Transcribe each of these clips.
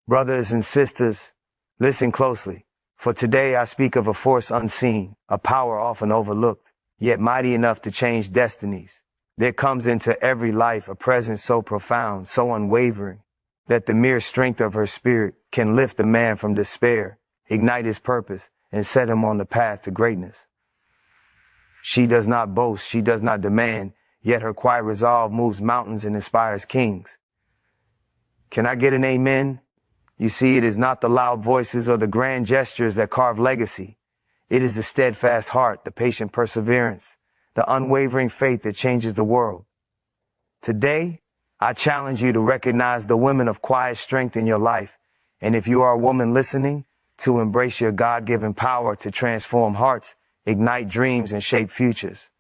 Brothers and sisters, listen closely, for today I speak of a force unseen, a power often overlooked, yet mighty enough to change destinies. There comes into every life a presence so profound, so unwavering, that the mere strength of her spirit can lift a man from despair, ignite his purpose, and set him on the path to greatness. She does not boast, she does not demand, yet her quiet resolve moves mountains and inspires kings. Can I get an amen? You see, it is not the loud voices or the grand gestures that carve legacy. It is the steadfast heart, the patient perseverance, the unwavering faith that changes the world. Today, I challenge you to recognize the women of quiet strength in your life. And if you are a woman listening, to embrace your God-given power to transform hearts, ignite dreams, and shape futures.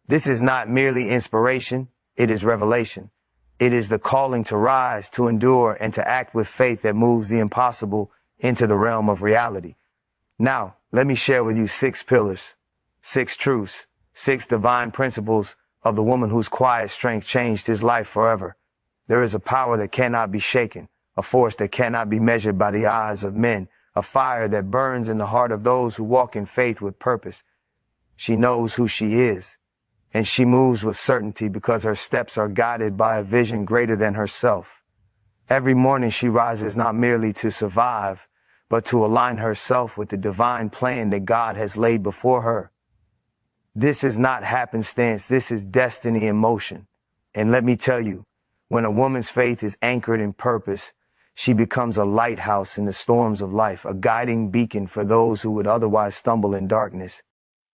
This is not merely inspiration, it is revelation. It is the calling to rise, to endure, and to act with faith that moves the impossible into the realm of reality. Now, let me share with you 6 pillars, 6 truths, 6 divine principles of the woman whose quiet strength changed his life forever. There is a power that cannot be shaken, a force that cannot be measured by the eyes of men, a fire that burns in the heart of those who walk in faith with purpose. She knows who she is, and she moves with certainty because her steps are guided by a vision greater than herself. Every morning she rises not merely to survive, but to align herself with the divine plan that God has laid before her. This is not happenstance, this is destiny in motion. And let me tell you, when a woman's faith is anchored in purpose, she becomes a lighthouse in the storms of life, a guiding beacon for those who would otherwise stumble in darkness.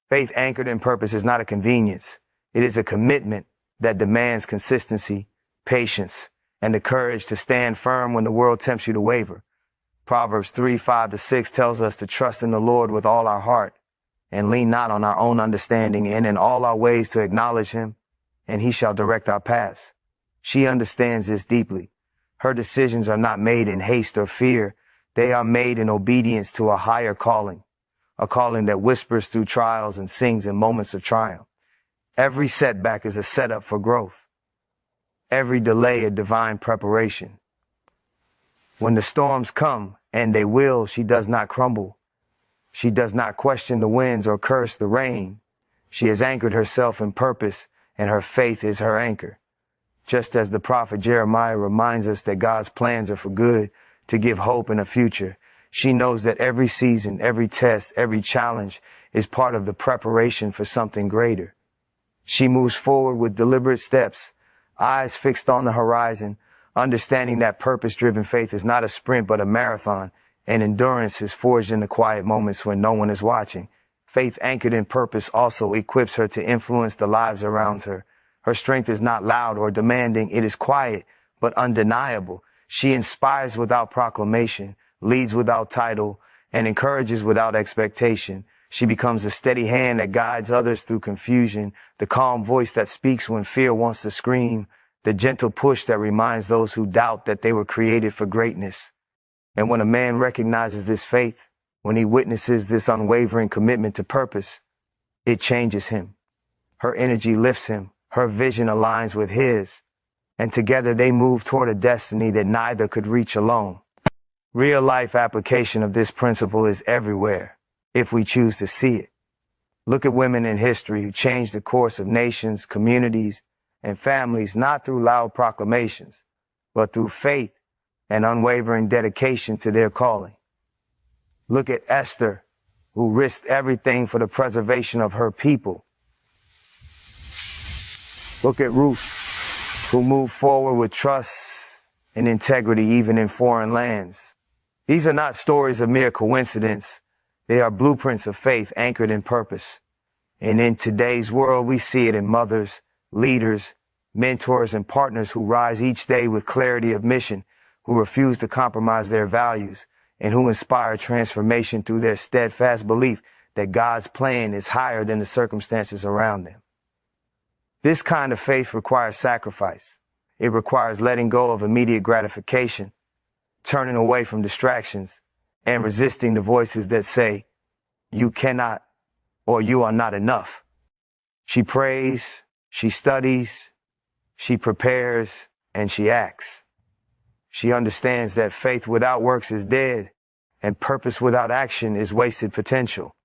Faith anchored in purpose is not a convenience. It is a commitment that demands consistency, patience, and the courage to stand firm when the world tempts you to waver. Proverbs 3:5-6 tells us to trust in the Lord with all our heart and lean not on our own understanding, and in all our ways to acknowledge him, and he shall direct our paths. She understands this deeply. Her decisions are not made in haste or fear. They are made in obedience to a higher calling, a calling that whispers through trials and sings in moments of triumph. Every setback is a setup for growth. Every delay a divine preparation. When the storms come, and they will, she does not crumble. She does not question the winds or curse the rain. She has anchored herself in purpose, and her faith is her anchor. Just as the prophet Jeremiah reminds us that God's plans are for good, to give hope in a future, she knows that every season, every test, every challenge is part of the preparation for something greater. She moves forward with deliberate steps, eyes fixed on the horizon, understanding that purpose-driven faith is not a sprint but a marathon, and endurance is forged in the quiet moments when no one is watching. Faith anchored in purpose also equips her to influence the lives around her. Her strength is not loud or demanding. It is quiet, but undeniable. She inspires without proclamation, leads without title, and encourages without expectation. She becomes a steady hand that guides others through confusion, the calm voice that speaks when fear wants to scream, the gentle push that reminds those who doubt that they were created for greatness. And when a man recognizes this faith, when he witnesses this unwavering commitment to purpose, it changes him. Her energy lifts him. Her vision aligns with his, and together they move toward a destiny that neither could reach alone. Real-life application of this principle is everywhere, if we choose to see it. Look at women in history who changed the course of nations, communities, and families not through loud proclamations, but through faith and unwavering dedication to their calling. Look at Esther, who risked everything for the preservation of her people. Look at Ruth, who moved forward with trust and integrity even in foreign lands. These are not stories of mere coincidence. They are blueprints of faith anchored in purpose. And in today's world, we see it in mothers, leaders, mentors, and partners who rise each day with clarity of mission, who refuse to compromise their values, and who inspire transformation through their steadfast belief that God's plan is higher than the circumstances around them. This kind of faith requires sacrifice. It requires letting go of immediate gratification, turning away from distractions, and resisting the voices that say, you cannot or you are not enough. She prays, she studies, she prepares, and she acts. She understands that faith without works is dead, and purpose without action is wasted potential.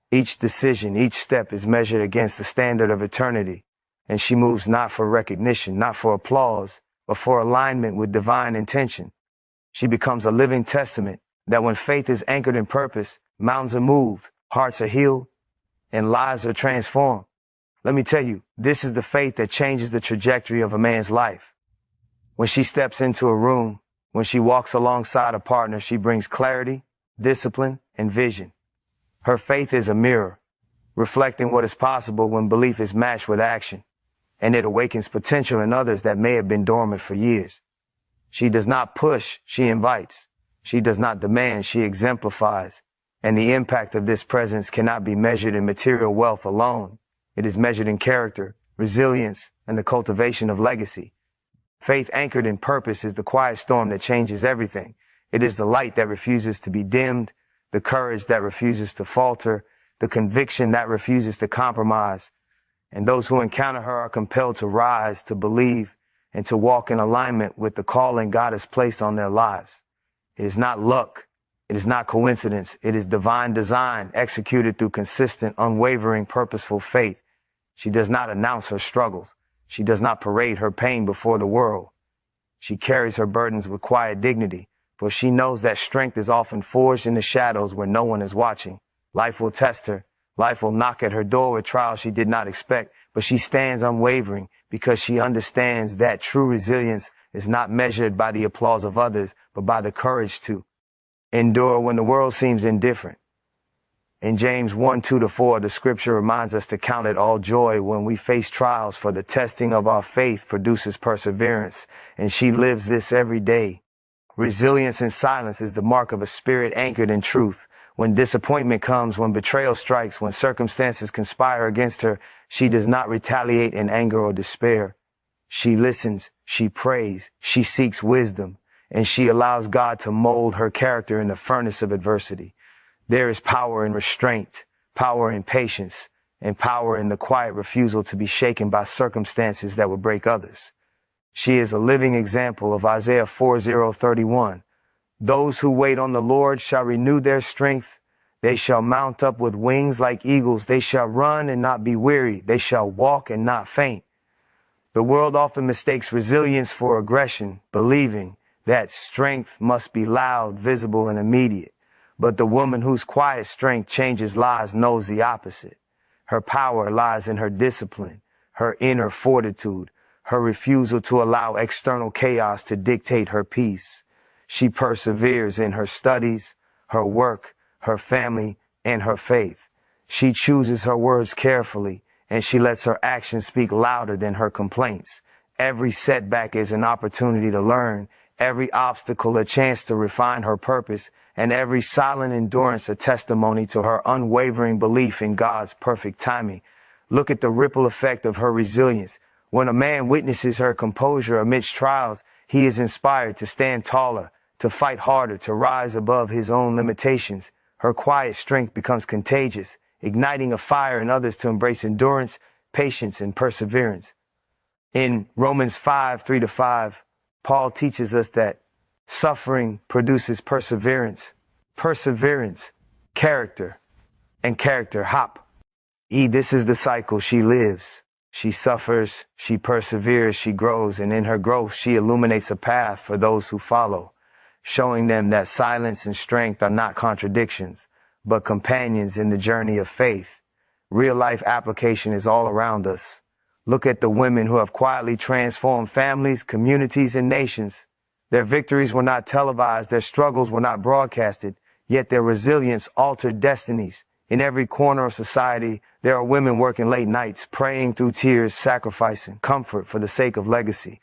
Each decision, each step is measured against the standard of eternity, and she moves not for recognition, not for applause, but for alignment with divine intention. She becomes a living testament that when faith is anchored in purpose, mountains are moved, hearts are healed, and lives are transformed. Let me tell you, this is the faith that changes the trajectory of a man's life. When she steps into a room, when she walks alongside a partner, she brings clarity, discipline, and vision. Her faith is a mirror, reflecting what is possible when belief is matched with action, and it awakens potential in others that may have been dormant for years. She does not push, she invites. She does not demand, she exemplifies. And the impact of this presence cannot be measured in material wealth alone. It is measured in character, resilience, and the cultivation of legacy. Faith anchored in purpose is the quiet storm that changes everything. It is the light that refuses to be dimmed, the courage that refuses to falter, the conviction that refuses to compromise. And those who encounter her are compelled to rise, to believe, and to walk in alignment with the calling God has placed on their lives. It is not luck. It is not coincidence. It is divine design executed through consistent, unwavering, purposeful faith. She does not announce her struggles. She does not parade her pain before the world. She carries her burdens with quiet dignity, for she knows that strength is often forged in the shadows where no one is watching. Life will test her. Life will knock at her door with trials she did not expect, but she stands unwavering because she understands that true resilience is not measured by the applause of others, but by the courage to endure when the world seems indifferent. In James 1:2-4, the scripture reminds us to count it all joy when we face trials, for the testing of our faith produces perseverance, and she lives this every day. Resilience in silence is the mark of a spirit anchored in truth. When disappointment comes, when betrayal strikes, when circumstances conspire against her, she does not retaliate in anger or despair. She listens, she prays, she seeks wisdom, and she allows God to mold her character in the furnace of adversity. There is power in restraint, power in patience, and power in the quiet refusal to be shaken by circumstances that would break others. She is a living example of Isaiah 4:31. Those who wait on the Lord shall renew their strength. They shall mount up with wings like eagles. They shall run and not be weary. They shall walk and not faint. The world often mistakes resilience for aggression, believing that strength must be loud, visible, and immediate. But the woman whose quiet strength changes lives knows the opposite. Her power lies in her discipline, her inner fortitude, her refusal to allow external chaos to dictate her peace. She perseveres in her studies, her work, her family, and her faith. She chooses her words carefully, and she lets her actions speak louder than her complaints. Every setback is an opportunity to learn, every obstacle a chance to refine her purpose, and every silent endurance a testimony to her unwavering belief in God's perfect timing. Look at the ripple effect of her resilience. When a man witnesses her composure amidst trials, he is inspired to stand taller, to fight harder, to rise above his own limitations. Her quiet strength becomes contagious, igniting a fire in others to embrace endurance, patience, and perseverance. In Romans 5:3-5, Paul teaches us that suffering produces perseverance, character, and character, hop. This is the cycle she lives. She suffers, she perseveres, she grows, and in her growth, she illuminates a path for those who follow, showing them that silence and strength are not contradictions, but companions in the journey of faith. Real life application is all around us. Look at the women who have quietly transformed families, communities, and nations. Their victories were not televised, their struggles were not broadcasted, yet their resilience altered destinies. In every corner of society, there are women working late nights, praying through tears, sacrificing comfort for the sake of legacy.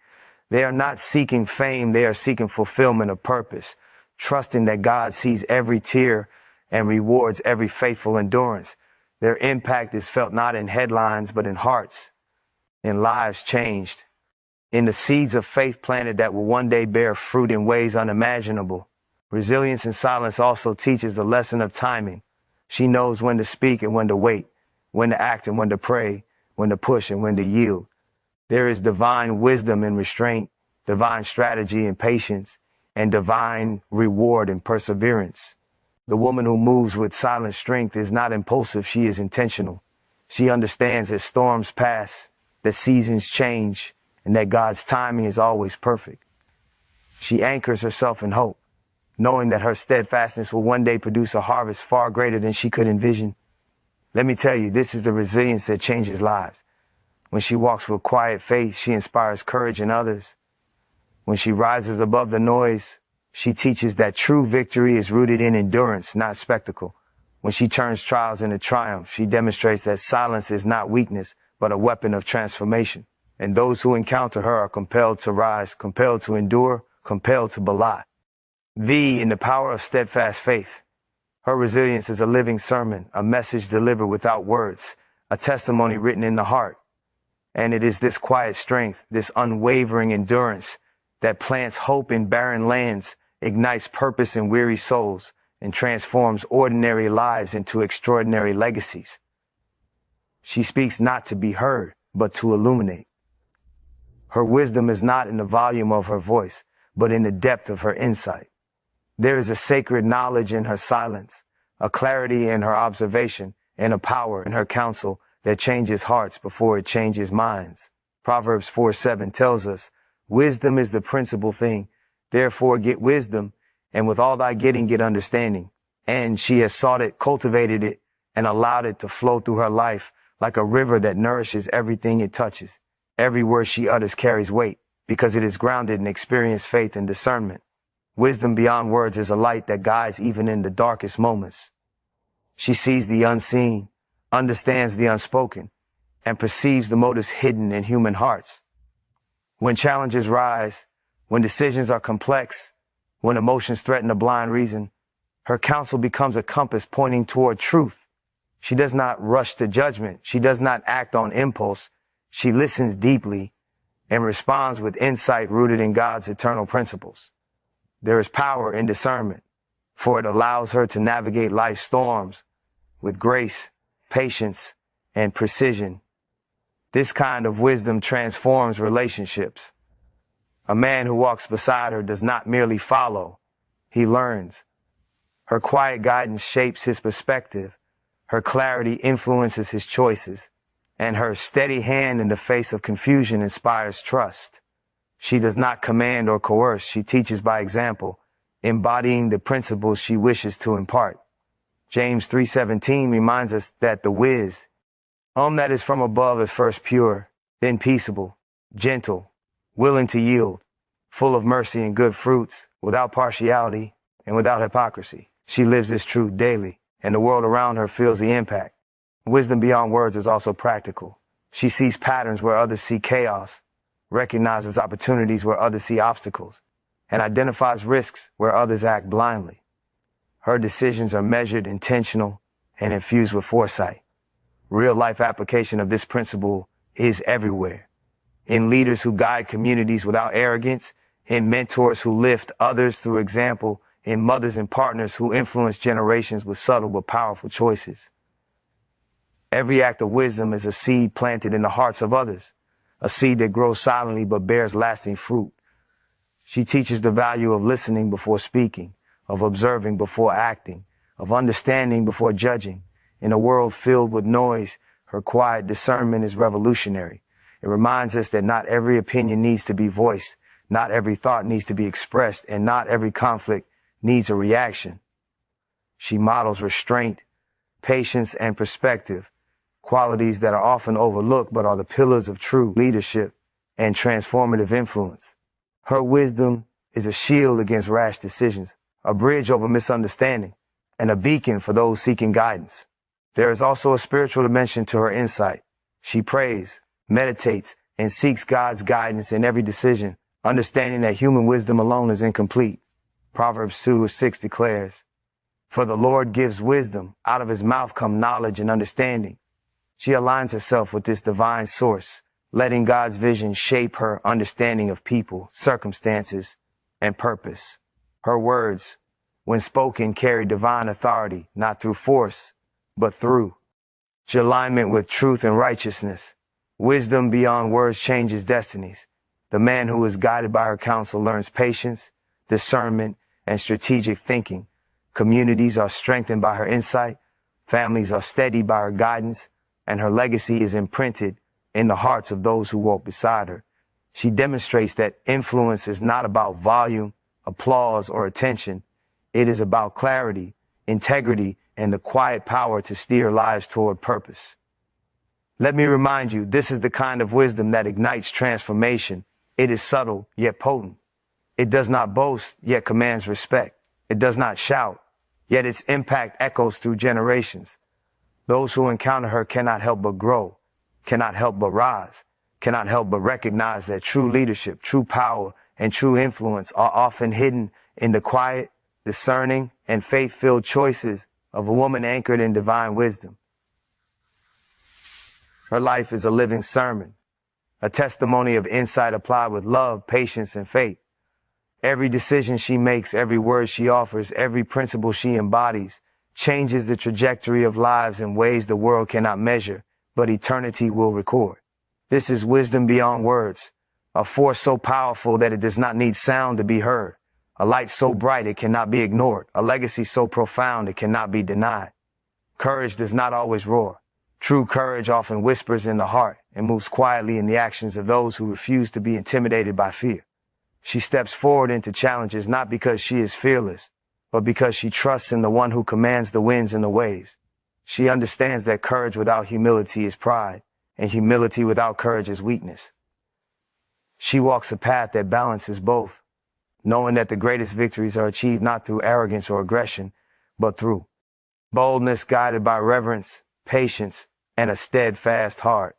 They are not seeking fame, they are seeking fulfillment of purpose, trusting that God sees every tear and rewards every faithful endurance. Their impact is felt not in headlines, but in hearts, in lives changed, in the seeds of faith planted that will one day bear fruit in ways unimaginable. Resilience in silence also teaches the lesson of timing. She knows when to speak and when to wait, when to act and when to pray, when to push and when to yield. There is divine wisdom in restraint, divine strategy in patience, and divine reward and perseverance. The woman who moves with silent strength is not impulsive, she is intentional. She understands that storms pass, that seasons change, and that God's timing is always perfect. She anchors herself in hope, knowing that her steadfastness will one day produce a harvest far greater than she could envision. Let me tell you, this is the resilience that changes lives. When she walks with quiet faith, she inspires courage in others. When she rises above the noise, she teaches that true victory is rooted in endurance, not spectacle. When she turns trials into triumph, she demonstrates that silence is not weakness, but a weapon of transformation. And those who encounter her are compelled to rise, compelled to endure, compelled to belie. V in the power of steadfast faith. Her resilience is a living sermon, a message delivered without words, a testimony written in the heart. And it is this quiet strength, this unwavering endurance that plants hope in barren lands, ignites purpose in weary souls, and transforms ordinary lives into extraordinary legacies. She speaks not to be heard, but to illuminate. Her wisdom is not in the volume of her voice, but in the depth of her insight. There is a sacred knowledge in her silence, a clarity in her observation, and a power in her counsel that changes hearts before it changes minds. Proverbs 4:7 tells us, wisdom is the principal thing. Therefore get wisdom, and with all thy getting, get understanding. And she has sought it, cultivated it, and allowed it to flow through her life like a river that nourishes everything it touches. Every word she utters carries weight because it is grounded in experienced faith and discernment. Wisdom beyond words is a light that guides even in the darkest moments. She sees the unseen, understands the unspoken, and perceives the motives hidden in human hearts. When challenges rise, when decisions are complex, when emotions threaten the blind reason, her counsel becomes a compass pointing toward truth. She does not rush to judgment. She does not act on impulse. She listens deeply and responds with insight rooted in God's eternal principles. There is power in discernment, for it allows her to navigate life's storms with grace, patience, and precision. This kind of wisdom transforms relationships. A man who walks beside her does not merely follow, he learns. Her quiet guidance shapes his perspective, her clarity influences his choices, and her steady hand in the face of confusion inspires trust. She does not command or coerce, she teaches by example, embodying the principles she wishes to impart. James 3:17 reminds us that the that is from above is first pure, then peaceable, gentle, willing to yield, full of mercy and good fruits, without partiality and without hypocrisy. She lives this truth daily, and the world around her feels the impact. Wisdom beyond words is also practical. She sees patterns where others see chaos, recognizes opportunities where others see obstacles, and identifies risks where others act blindly. Her decisions are measured, intentional, and infused with foresight. Real-life application of this principle is everywhere. In leaders who guide communities without arrogance, in mentors who lift others through example, in mothers and partners who influence generations with subtle but powerful choices. Every act of wisdom is a seed planted in the hearts of others, a seed that grows silently but bears lasting fruit. She teaches the value of listening before speaking, of observing before acting, of understanding before judging. In a world filled with noise, her quiet discernment is revolutionary. It reminds us that not every opinion needs to be voiced, not every thought needs to be expressed, and not every conflict needs a reaction. She models restraint, patience, and perspective, qualities that are often overlooked but are the pillars of true leadership and transformative influence. Her wisdom is a shield against rash decisions, a bridge over misunderstanding, and a beacon for those seeking guidance. There is also a spiritual dimension to her insight. She prays, meditates, and seeks God's guidance in every decision, understanding that human wisdom alone is incomplete. Proverbs 2:6 declares, "For the Lord gives wisdom, out of his mouth come knowledge and understanding." She aligns herself with this divine source, letting God's vision shape her understanding of people, circumstances, and purpose. Her words, when spoken, carry divine authority, not through force, but through alignment with truth and righteousness. Wisdom beyond words changes destinies. The man who is guided by her counsel learns patience, discernment, and strategic thinking. Communities are strengthened by her insight, families are steadied by her guidance, and her legacy is imprinted in the hearts of those who walk beside her. She demonstrates that influence is not about volume, applause, or attention. It is about clarity, integrity, and the quiet power to steer lives toward purpose. Let me remind you, this is the kind of wisdom that ignites transformation. It is subtle, yet potent. It does not boast, yet commands respect. It does not shout, yet its impact echoes through generations. Those who encounter her cannot help but grow, cannot help but rise, cannot help but recognize that true leadership, true power, and true influence are often hidden in the quiet, discerning, and faith-filled choices of a woman anchored in divine wisdom. Her life is a living sermon, a testimony of insight applied with love, patience, and faith. Every decision she makes, every word she offers, every principle she embodies changes the trajectory of lives in ways the world cannot measure, but eternity will record. This is wisdom beyond words, a force so powerful that it does not need sound to be heard, a light so bright it cannot be ignored, a legacy so profound it cannot be denied. Courage does not always roar. True courage often whispers in the heart and moves quietly in the actions of those who refuse to be intimidated by fear. She steps forward into challenges not because she is fearless, but because she trusts in the one who commands the winds and the waves. She understands that courage without humility is pride, and humility without courage is weakness. She walks a path that balances both, knowing that the greatest victories are achieved not through arrogance or aggression, but through boldness guided by reverence, patience, and a steadfast heart.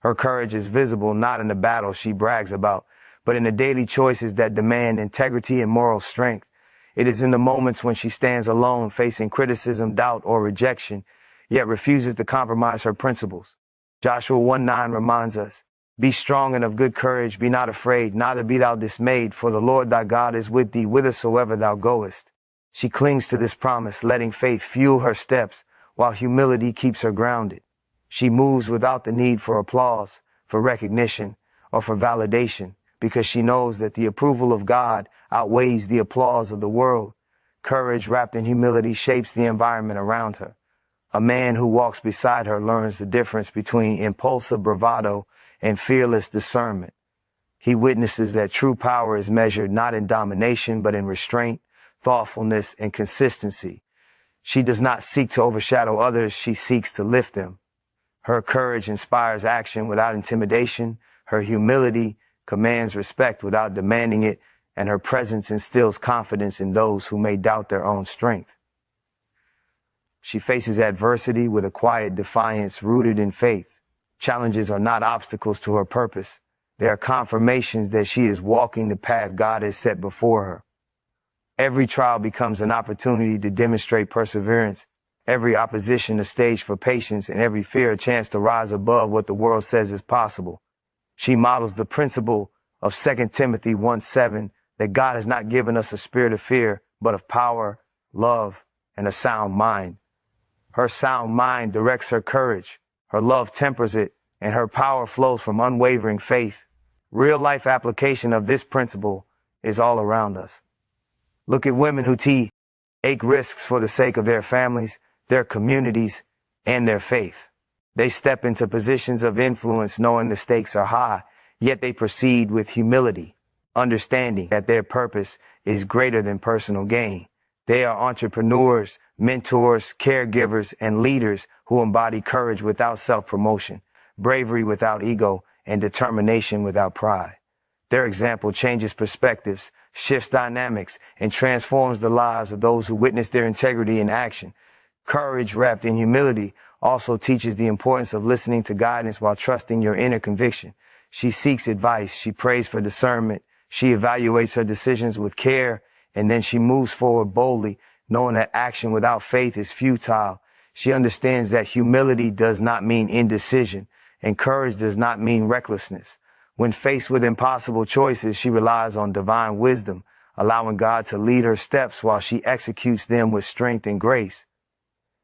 Her courage is visible not in the battles she brags about, but in the daily choices that demand integrity and moral strength. It is in the moments when she stands alone facing criticism, doubt, or rejection, yet refuses to compromise her principles. Joshua 1:9 reminds us, "Be strong and of good courage, be not afraid, neither be thou dismayed, for the Lord thy God is with thee whithersoever thou goest." She clings to this promise, letting faith fuel her steps, while humility keeps her grounded. She moves without the need for applause, for recognition, or for validation, because she knows that the approval of God outweighs the applause of the world. Courage wrapped in humility shapes the environment around her. A man who walks beside her learns the difference between impulsive bravado and fearless discernment. He witnesses that true power is measured not in domination, but in restraint, thoughtfulness, and consistency. She does not seek to overshadow others, she seeks to lift them. Her courage inspires action without intimidation. Her humility commands respect without demanding it, and her presence instills confidence in those who may doubt their own strength. She faces adversity with a quiet defiance rooted in faith. Challenges are not obstacles to her purpose. They are confirmations that she is walking the path God has set before her. Every trial becomes an opportunity to demonstrate perseverance, every opposition a stage for patience, and every fear a chance to rise above what the world says is possible. She models the principle of 2 Timothy 1:7, that God has not given us a spirit of fear, but of power, love, and a sound mind. Her sound mind directs her courage, her love tempers it, and her power flows from unwavering faith. Real-life application of this principle is all around us. Look at women who take risks for the sake of their families, their communities, and their faith. They step into positions of influence knowing the stakes are high, yet they proceed with humility, understanding that their purpose is greater than personal gain. They are entrepreneurs, mentors, caregivers, and leaders who embody courage without self-promotion, bravery without ego, and determination without pride. Their example changes perspectives, shifts dynamics, and transforms the lives of those who witness their integrity in action. Courage wrapped in humility also teaches the importance of listening to guidance while trusting your inner conviction. She seeks advice, she prays for discernment, she evaluates her decisions with care, and then she moves forward boldly, knowing that action without faith is futile. She understands that humility does not mean indecision, and courage does not mean recklessness. When faced with impossible choices, she relies on divine wisdom, allowing God to lead her steps while she executes them with strength and grace.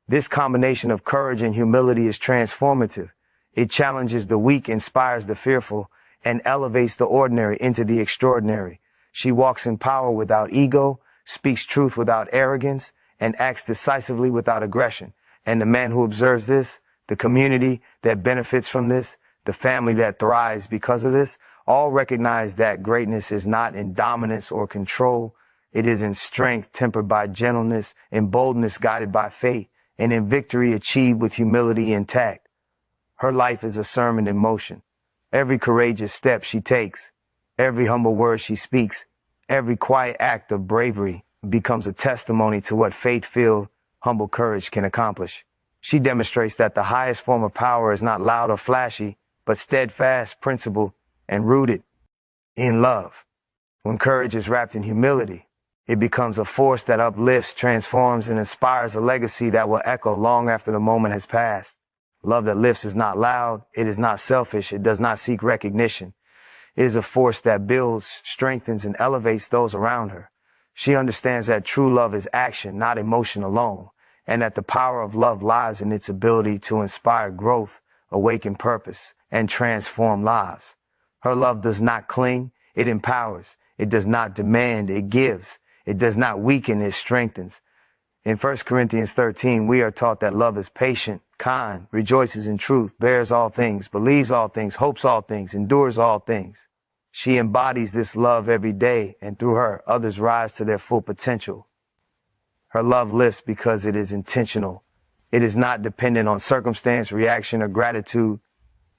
This combination of courage and humility is transformative. It challenges the weak, inspires the fearful, and elevates the ordinary into the extraordinary. She walks in power without ego, speaks truth without arrogance, and acts decisively without aggression. And the man who observes this, the community that benefits from this, the family that thrives because of this, all recognize that greatness is not in dominance or control. It is in strength tempered by gentleness, in boldness guided by faith, and in victory achieved with humility intact. Her life is a sermon in motion. Every courageous step she takes, every humble word she speaks, every quiet act of bravery becomes a testimony to what faith-filled, humble courage can accomplish. She demonstrates that the highest form of power is not loud or flashy, but steadfast, principled, and rooted in love. When courage is wrapped in humility, it becomes a force that uplifts, transforms, and inspires a legacy that will echo long after the moment has passed. Love that lifts is not loud. It is not selfish. It does not seek recognition. It is a force that builds, strengthens, and elevates those around her. She understands that true love is action, not emotion alone, and that the power of love lies in its ability to inspire growth, awaken purpose, and transform lives. Her love does not cling. It empowers. It does not demand. It gives. It does not weaken, it strengthens. In 1 Corinthians 13, we are taught that love is patient, kind, rejoices in truth, bears all things, believes all things, hopes all things, endures all things. She embodies this love every day, and through her, others rise to their full potential. Her love lifts because it is intentional. It is not dependent on circumstance, reaction, or gratitude.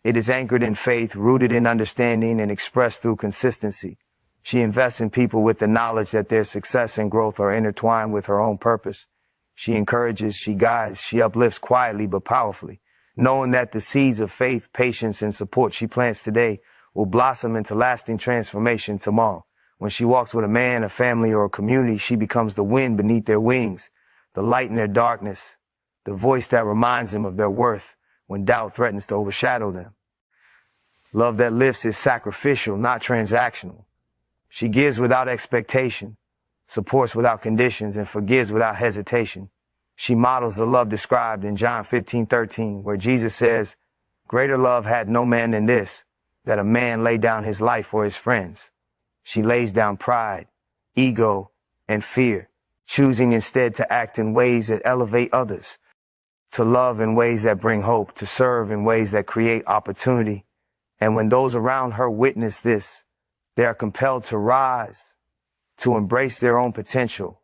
It is anchored in faith, rooted in understanding, and expressed through consistency. She invests in people with the knowledge that their success and growth are intertwined with her own purpose. She encourages, she guides, she uplifts quietly but powerfully, knowing that the seeds of faith, patience, and support she plants today will blossom into lasting transformation tomorrow. When she walks with a man, a family, or a community, she becomes the wind beneath their wings, the light in their darkness, the voice that reminds them of their worth when doubt threatens to overshadow them. Love that lifts is sacrificial, not transactional. She gives without expectation, supports without conditions, and forgives without hesitation. She models the love described in John 15:13, where Jesus says, "Greater love had no man than this, that a man lay down his life for his friends." She lays down pride, ego, and fear, choosing instead to act in ways that elevate others, to love in ways that bring hope, to serve in ways that create opportunity. And when those around her witness this, they are compelled to rise, to embrace their own potential,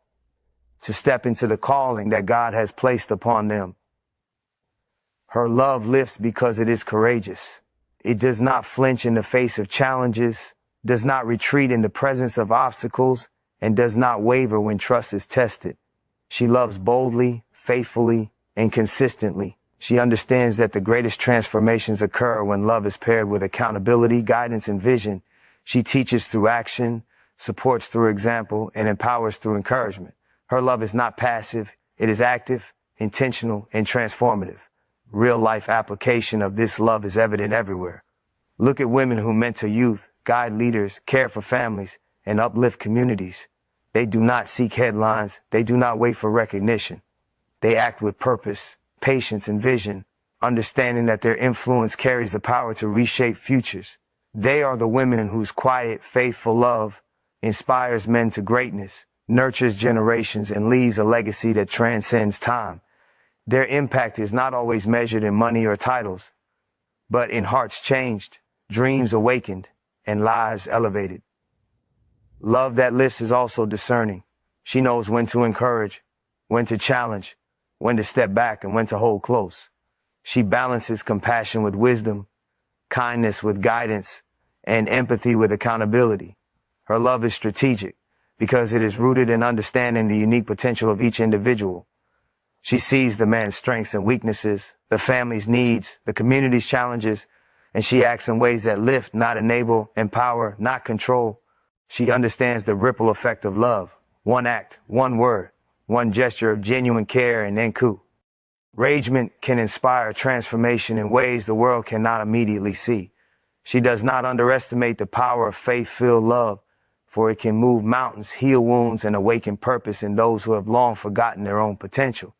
to step into the calling that God has placed upon them. Her love lifts because it is courageous. It does not flinch in the face of challenges, does not retreat in the presence of obstacles, and does not waver when trust is tested. She loves boldly, faithfully, and consistently. She understands that the greatest transformations occur when love is paired with accountability, guidance, and vision. She teaches through action, supports through example, and empowers through encouragement. Her love is not passive. It is active, intentional, and transformative. Real-life application of this love is evident everywhere. Look at women who mentor youth, guide leaders, care for families, and uplift communities. They do not seek headlines. They do not wait for recognition. They act with purpose, patience, and vision, understanding that their influence carries the power to reshape futures. They are the women whose quiet, faithful love inspires men to greatness, nurtures generations, and leaves a legacy that transcends time. Their impact is not always measured in money or titles, but in hearts changed, dreams awakened, and lives elevated. Love that lifts is also discerning. She knows when to encourage, when to challenge, when to step back, and when to hold close. She balances compassion with wisdom, kindness with guidance, and empathy with accountability. Her love is strategic because it is rooted in understanding the unique potential of each individual. She sees the man's strengths and weaknesses, the family's needs, the community's challenges, and she acts in ways that lift, not enable, empower, not control. She understands the ripple effect of love. One act, one word, one gesture of genuine care and encouragement can inspire transformation in ways the world cannot immediately see. She does not underestimate the power of faith-filled love, for it can move mountains, heal wounds, and awaken purpose in those who have long forgotten their own potential.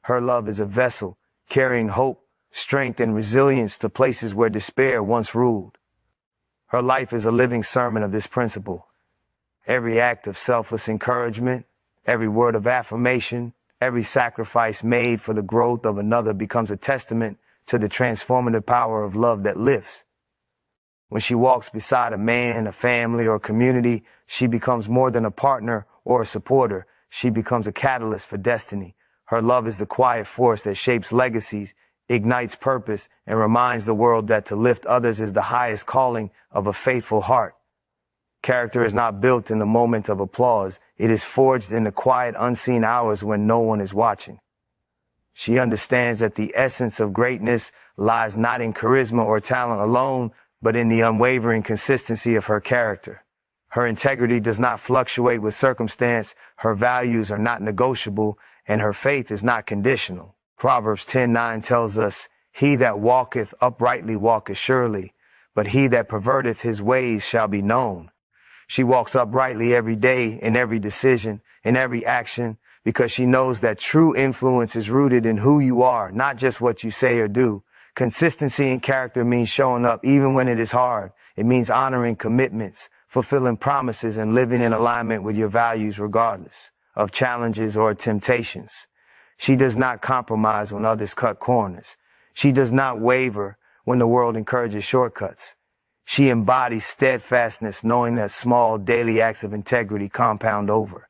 Her love is a vessel carrying hope, strength, and resilience to places where despair once ruled. Her life is a living sermon of this principle. Every act of selfless encouragement, every word of affirmation, every sacrifice made for the growth of another becomes a testament to the transformative power of love that lifts. When she walks beside a man, a family, or a community, she becomes more than a partner or a supporter. She becomes a catalyst for destiny. Her love is the quiet force that shapes legacies, ignites purpose, and reminds the world that to lift others is the highest calling of a faithful heart. Character is not built in the moment of applause. It is forged in the quiet, unseen hours when no one is watching. She understands that the essence of greatness lies not in charisma or talent alone, but in the unwavering consistency of her character. Her integrity does not fluctuate with circumstance, her values are not negotiable, and her faith is not conditional. Proverbs 10:9 tells us, "He that walketh uprightly walketh surely, but he that perverteth his ways shall be known." She walks uprightly every day, in every decision, in every action, because she knows that true influence is rooted in who you are, not just what you say or do. Consistency in character means showing up even when it is hard. It means honoring commitments, fulfilling promises, and living in alignment with your values regardless of challenges or temptations. She does not compromise when others cut corners. She does not waver when the world encourages shortcuts. She embodies steadfastness, knowing that small daily acts of integrity compound over.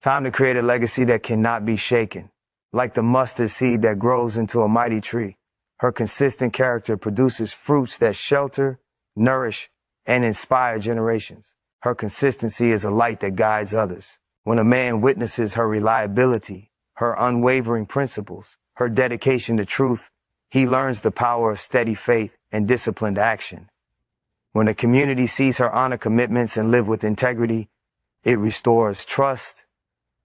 Time to create a legacy that cannot be shaken. Like the mustard seed that grows into a mighty tree, her consistent character produces fruits that shelter, nourish, and inspire generations. Her consistency is a light that guides others. When a man witnesses her reliability, her unwavering principles, her dedication to truth, he learns the power of steady faith and disciplined action. When a community sees her honor commitments and live with integrity, it restores trust,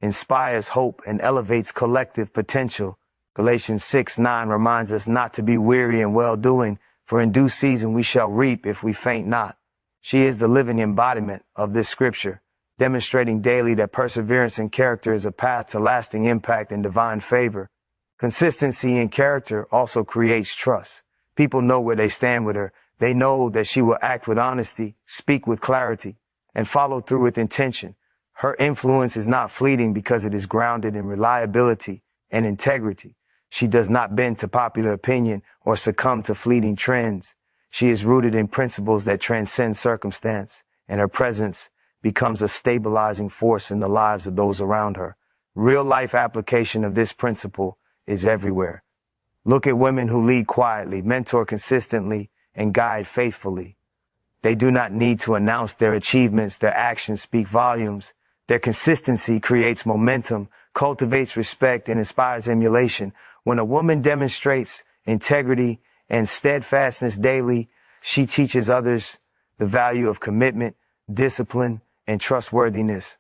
inspires hope, and elevates collective potential. Galatians 6:9 reminds us not to be weary in well-doing, for in due season we shall reap if we faint not. She is the living embodiment of this scripture, demonstrating daily that perseverance in character is a path to lasting impact and divine favor. Consistency in character also creates trust. People know where they stand with her. They know that she will act with honesty, speak with clarity, and follow through with intention. Her influence is not fleeting because it is grounded in reliability and integrity. She does not bend to popular opinion or succumb to fleeting trends. She is rooted in principles that transcend circumstance, and her presence becomes a stabilizing force in the lives of those around her. Real-life application of this principle is everywhere. Look at women who lead quietly, mentor consistently, and guide faithfully. They do not need to announce their achievements. Their actions speak volumes. Their consistency creates momentum, cultivates respect, and inspires emulation. When a woman demonstrates integrity and steadfastness daily, she teaches others the value of commitment, discipline, and trustworthiness.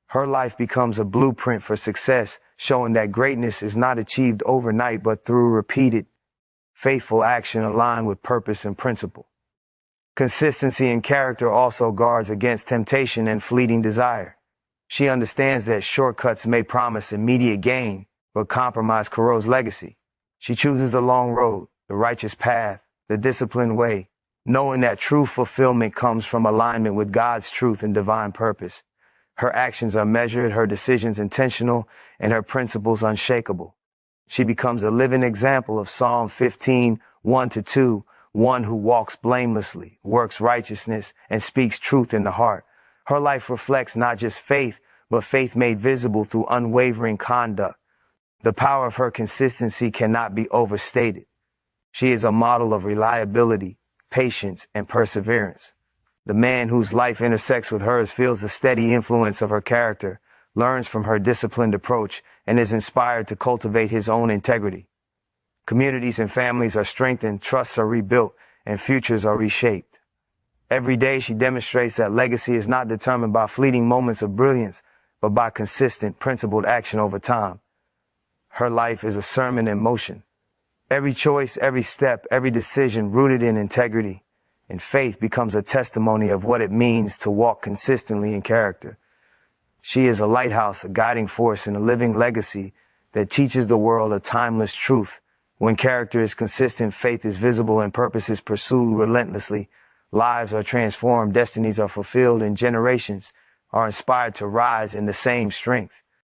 Her life becomes a blueprint for success, showing that greatness is not achieved overnight, but through repeated, faithful action aligned with purpose and principle. Consistency in character also guards against temptation and fleeting desire. She understands that shortcuts may promise immediate gain, but compromise corrodes legacy. She chooses the long road, the righteous path, the disciplined way, knowing that true fulfillment comes from alignment with God's truth and divine purpose. Her actions are measured, her decisions intentional, and her principles unshakable. She becomes a living example of Psalm 15:1-2, one who walks blamelessly, works righteousness, and speaks truth in the heart. Her life reflects not just faith, but faith made visible through unwavering conduct. The power of her consistency cannot be overstated. She is a model of reliability, patience, and perseverance. The man whose life intersects with hers feels the steady influence of her character, learns from her disciplined approach, and is inspired to cultivate his own integrity. Communities and families are strengthened, trusts are rebuilt, and futures are reshaped. Every day she demonstrates that legacy is not determined by fleeting moments of brilliance, but by consistent, principled action over time. Her life is a sermon in motion. Every choice, every step, every decision rooted in integrity and faith becomes a testimony of what it means to walk consistently in character. She is a lighthouse, a guiding force, and a living legacy that teaches the world a timeless truth. When character is consistent, faith is visible, and purpose is pursued relentlessly, lives are transformed, destinies are fulfilled, and generations are inspired to rise in the same strength.